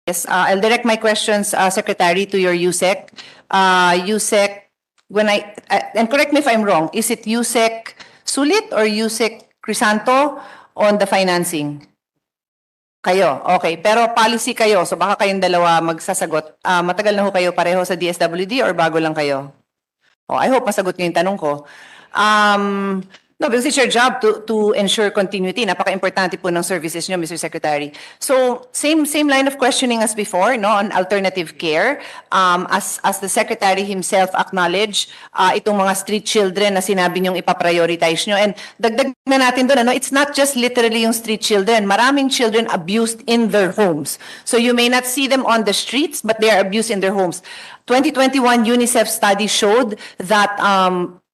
Yes, I'll direct my questions, Secretary, to your USEC. USEC, and correct me if I'm wrong, is it USEC Sulit or USEC Crisanto on the financing? Kayo, okay. Pero policy kayo, so baka kayong dalawa magsasagot. Matagal na ho kayo pareho sa DSWD or bago lang kayo? Oh, I hope masagot niyo yung tanong ko. No, because it's your job to ensure continuity. Napaka-importante po ng services niyo, Mr. Secretary. So, same line of questioning as before, no, on alternative care. As the Secretary himself acknowledged, itong mga street children na sinabi niyong ipaprioritize niyo. And dagdag na natin doon, ano, it's not just literally yung street children. Maraming children abused in their homes. So, you may not see them on the streets, but they are abused in their homes. 2021 UNICEF study showed that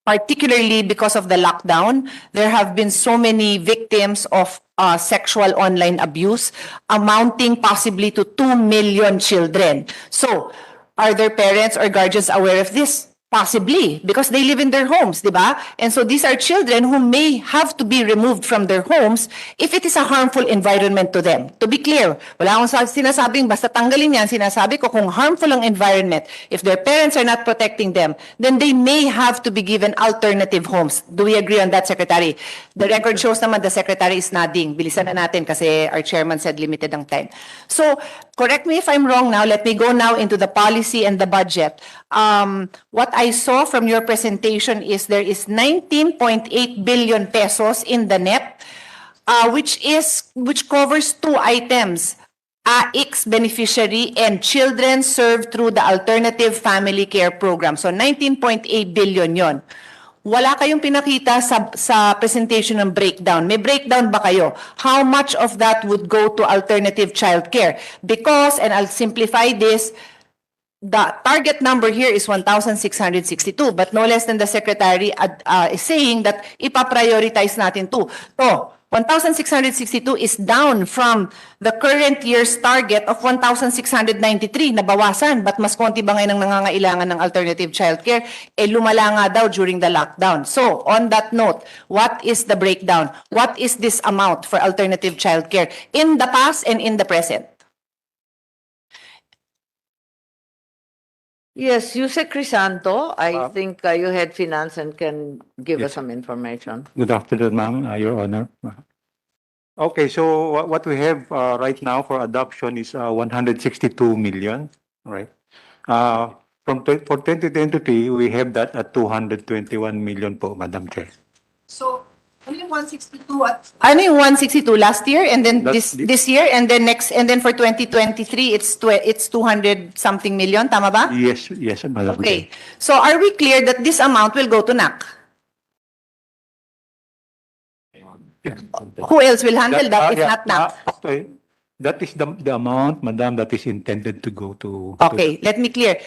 particularly because of the lockdown, there have been so many victims of sexual online abuse, amounting possibly to 2 million children. So, are their parents or guardians aware of this? Possibly, because they live in their homes, di ba? And so these are children who may have to be removed from their homes if it is a harmful environment to them. To be clear, wala akong sinasabing basta tanggalin yan. Sinasabi ko kung harmful ang environment, if their parents are not protecting them, then they may have to be given alternative homes. Do we agree on that, Secretary? The record shows naman the Secretary is nodding. Bilisan na natin kasi our chairman said limited ang time. So, correct me if I'm wrong now. Let me go now into the policy and the budget. What I saw from your presentation is there is 19.8 billion pesos in the NEP, which covers two items: AIX beneficiary and children served through the Alternative Family Care Program. So 19.8 billion yon. Wala kayong pinakita sa presentation ng breakdown. May breakdown ba kayo? How much of that would go to alternative childcare? Because, and I'll simplify this, the target number here is 1,662, but no less than the Secretary is saying that ipaprioritize natin to. So, 1,662 is down from the current year's target of 1,693 na bawasan. But mas konti ba ngayon ang nangangailangan ng alternative childcare? Eh lumala nga daw during the lockdown. So, on that note, what is the breakdown? What is this amount for alternative childcare in the past and in the present? Yes, Yusek Crisanto, I think you head finance and can give us some information. Good afternoon, ma'am, Your Honor. Okay, so what we have right now for adoption is 162 million, right? For 2023, we have that at 221 million po, Madam Chair. So, ano yung 162 at ano yung 162 last year and then this year and then next and then for 2023 it's 200 something million, tama ba? Yes, Madam Chair. Okay. So are we clear that this amount will go to NAC? Who else will handle that if not NAC? Okay. That is the amount, Madam, that is intended to go to... Okay, let me clear.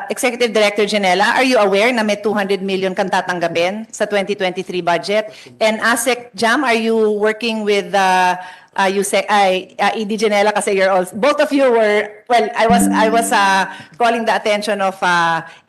Executive Director Janela, are you aware na may 200 million kang tatanggapin sa 2023 budget? And ASEC Jam, are you working with ED Janela kasi you're also... Both of you were... Well, I was calling the attention of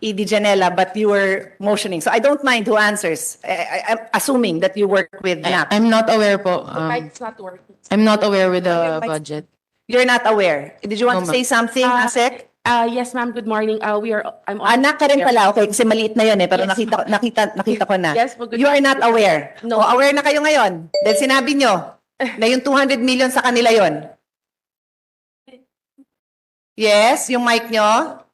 ED Janela, but you were motioning. So I don't mind who answers. I'm assuming that you work with NAC. I'm not aware po. It's not working. I'm not aware with the budget. You're not aware. Did you want to No, say something, ASEC? Yes, ma'am. Good morning. I'm on. Anak ka rin pala. Okay, kasi maliit na yun eh. Pero nakita ko na. Yes, good. You are not aware. No. O, aware na kayo ngayon. Dahil sinabi nyo na yung 200 million sa kanila yon. Yes, yung mic nyo.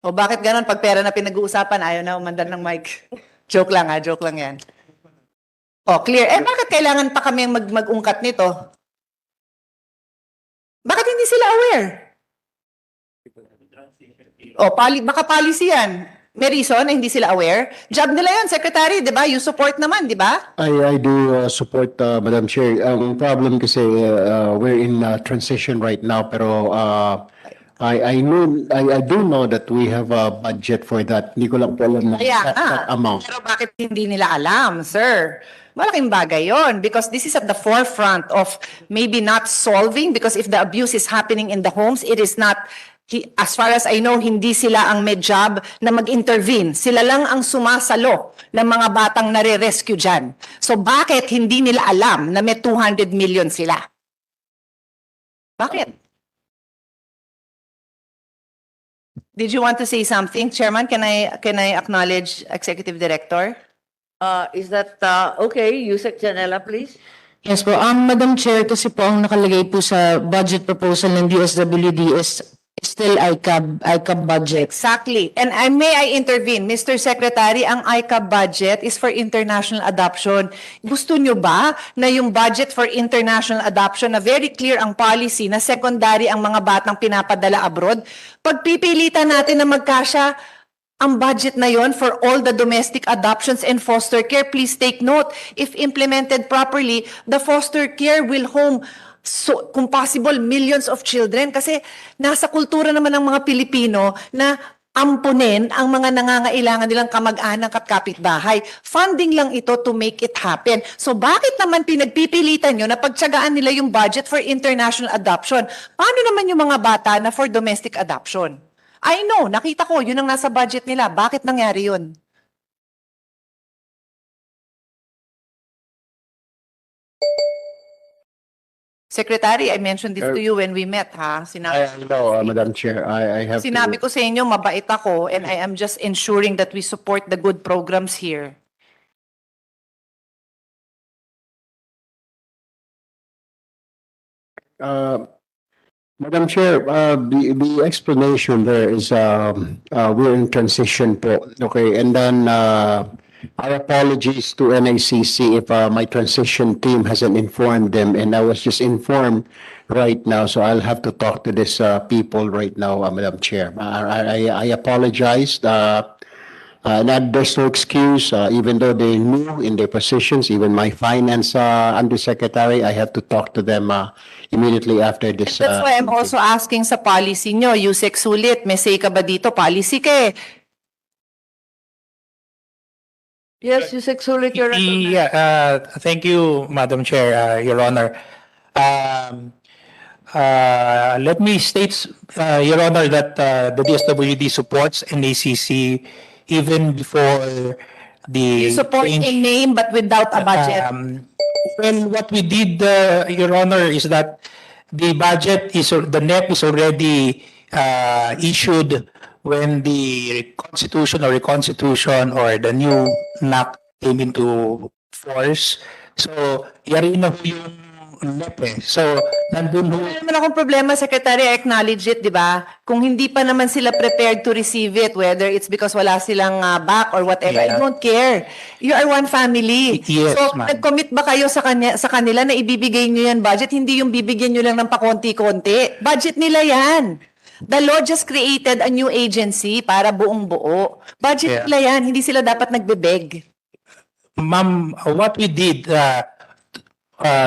O bakit ganon? Pag pera na pinag-uusapan, ayaw na umandar ng mic. Joke lang ha, joke lang yan. O, clear. Eh, bakit kailangan pa kami mag-ungkat nito? Bakit hindi sila aware? O, baka policy yan. May reason na hindi sila aware. Job nila yan, Secretary, di ba? You support naman, di ba? I do support, Madam Chair. Ang problem kasi we're in transition right now, pero I do know that we have a budget for that. Hindi ko lang po alam na that amount. Pero bakit hindi nila alam, sir? Malaking bagay yon because this is at the forefront of maybe not solving because if the abuse is happening in the homes, it is not, as far as I know, hindi sila ang may job na mag-intervene. Sila lang ang sumasalo ng mga batang nare-rescue dyan. So bakit hindi nila alam na may 200 million sila? Bakit? Did you want to say something, Chairman? Can I acknowledge Executive Director? Is that okay? Yusek Janela, please. Yes po. Madam Chair, kasi po ang nakalagay po sa budget proposal ng DSWD is still ICAB budget. Exactly. And may I intervene? Mr. Secretary, ang ICAB budget is for international adoption. Gusto nyo ba na yung budget for international adoption na very clear ang policy na secondary ang mga batang pinapadala abroad? Pagpipilitan natin na magkasya ang budget na yon for all the domestic adoptions and foster care, please take note, if implemented properly, the foster care will home, so, kung possible, millions of children. Kasi nasa kultura naman ng mga Pilipino na ampunin ang mga nangangailangan nilang kamag-anak at kapitbahay. Funding lang ito to make it happen. So bakit naman pinagpipilitan nyo na pagtsagaan nila yung budget for international adoption? Paano naman yung mga bata na for domestic adoption? I know, nakita ko, yun ang nasa budget nila. Bakit nangyari yun? Secretary, I mentioned this to you when we met, ha? I know, Madam Chair, I have Sinabi to... ko sa inyo, mabait ako, and I am just ensuring that we support the good programs here. Madam Chair, the explanation there is we're in transition po. Okay, and then our apologies to NACC if my transition team hasn't informed them, and I was just informed right now, so I'll have to talk to these people right now, Madam Chair. I apologize. There's no excuse, even though they knew in their positions, even my finance undersecretary, I have to talk to them immediately after this. That's why I'm also asking sa policy nyo, Yusek Sulit, may say ka ba dito? Policy ka eh. Yes, Yusek Sulit, you're recognized. Yeah, thank you, Madam Chair, Your Honor. Let me state, Your Honor, that the DSWD supports NACC even before the You support change. in name but without a budget. Well, what we did, Your Honor, is that the budget is, the NEP is already issued when the constitution or reconstitution or the new NAC came into force. So, yari na ho yung NEP eh. So, nandun ho. Wala naman akong problema, Secretary, I acknowledge it, di ba? Kung hindi pa naman sila prepared to receive it, whether it's because wala silang back or whatever, I Yeah. don't care. You are one family. Yes, So, ma'am. nag-commit ba kayo sa kanila na ibibigay nyo yan budget? Hindi yung bibigyan nyo lang ng pakonti-konti. Budget nila yan. The law just created a new agency para buong buo. Budget Yeah. nila yan. Hindi sila dapat nagbebeg. Ma'am, what we did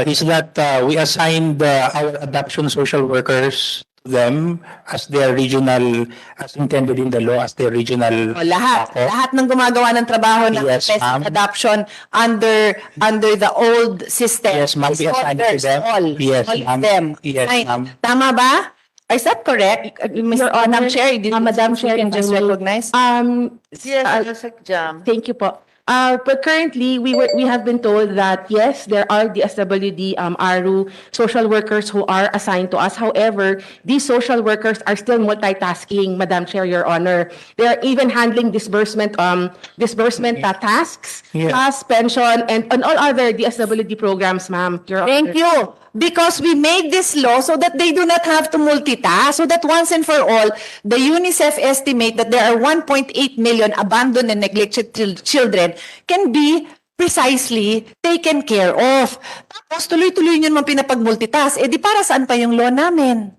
is that we assigned our adoption social workers to them as their regional, as intended in the law, as their regional. O, lahat. ako. Lahat ng gumagawa ng trabaho ng Yes, domestic ma'am. adoption under the old system. Yes, ma'am, we assigned it to Holders, them. All. Yes, All of ma'am. them. Yes, Fine. ma'am. Tama ba? Is that correct? Your Honor, Madam Chair, Madam Chair, you can just if I may. recognize. Yes, Yusek Jam. Thank you po. But currently, we have been told that yes, there are DSWD, ARU, social workers who are assigned to us. However, these social workers are still multitasking, Madam Chair, Your Honor. They are even handling disbursement tasks, Yeah. plus pension, and on all other DSWD programs, ma'am. Your Honor. Thank you. Because we made this law so that they do not have to multitask, so that once and for all, the UNICEF estimate that there are 1.8 million abandoned and neglected children can be precisely taken care of. Tapos tuloy-tuloy nyo naman pinapag-multitask. Eh di para saan pa yung law namin?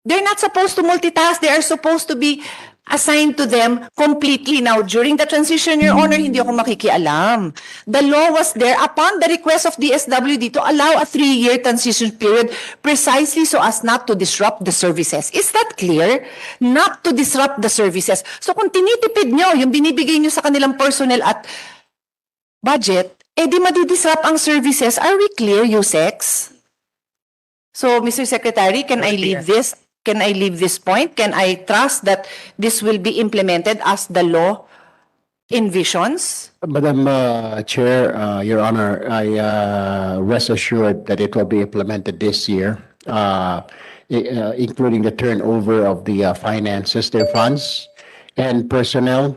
They're not supposed to multitask. They are supposed to be assigned to them completely. Now, during the transition, Your Honor, hindi ako makikialam. The law was there upon the request of DSWD to allow a 3-year transition period precisely so as not to disrupt the services. Is that clear? Not to disrupt the services. So kung tinitipid nyo yung binibigay nyo sa kanilang personnel at budget, eh di madidisrupt ang services. Are we clear, Yusex? So, Mr. Secretary, can I leave this? Can I leave this point? Can I trust that this will be implemented as the law envisions? Madam Chair, Your Honor, I rest assured that it will be implemented this year. including the turnover of the finances, their funds and personnel.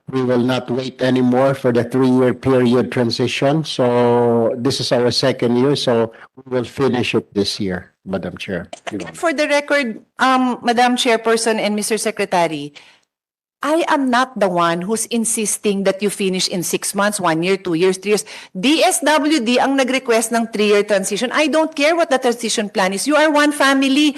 We will not wait anymore for the 3-year period transition. So this is our second year, so we will finish it this year, Madam Chair. For the record, Madam Chairperson and Mr. Secretary, I am not the one who's insisting that you finish in 6 months, 1 year, 2 years, 3 years. DSWD ang nag-request ng 3-year transition. I don't care what the transition plan is. You are one family.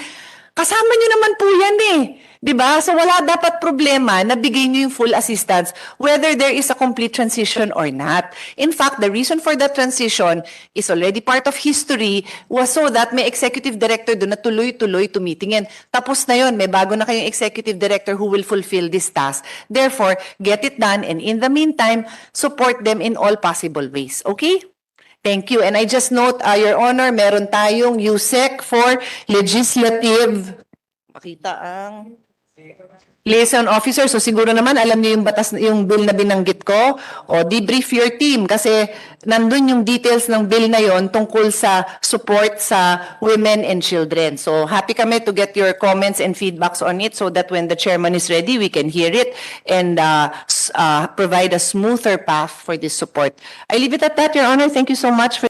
Kasama nyo naman po yan eh. Diba? So wala dapat problema na bigay nyo yung full assistance whether there is a complete transition or not. In fact, the reason for that transition is already part of history was so that may executive director doon na tuloy-tuloy tumitingin. Tapos na yun, may bago na kayong executive director who will fulfill this task. Therefore, get it done and in the meantime, support them in all possible ways. Okay? Thank you. And I just note, Your Honor, meron tayong USEC for Legislative. Makita ang liaison officer. So siguro naman alam niyo yung batas, yung bill na binanggit ko. O debrief your team kasi nandun yung details ng bill na yon tungkol sa support sa women and children. So happy kami to get your comments and feedbacks on it so that when the chairman is ready, we can hear it and provide a smoother path for this support. I leave it at that, Your Honor. Thank you so much for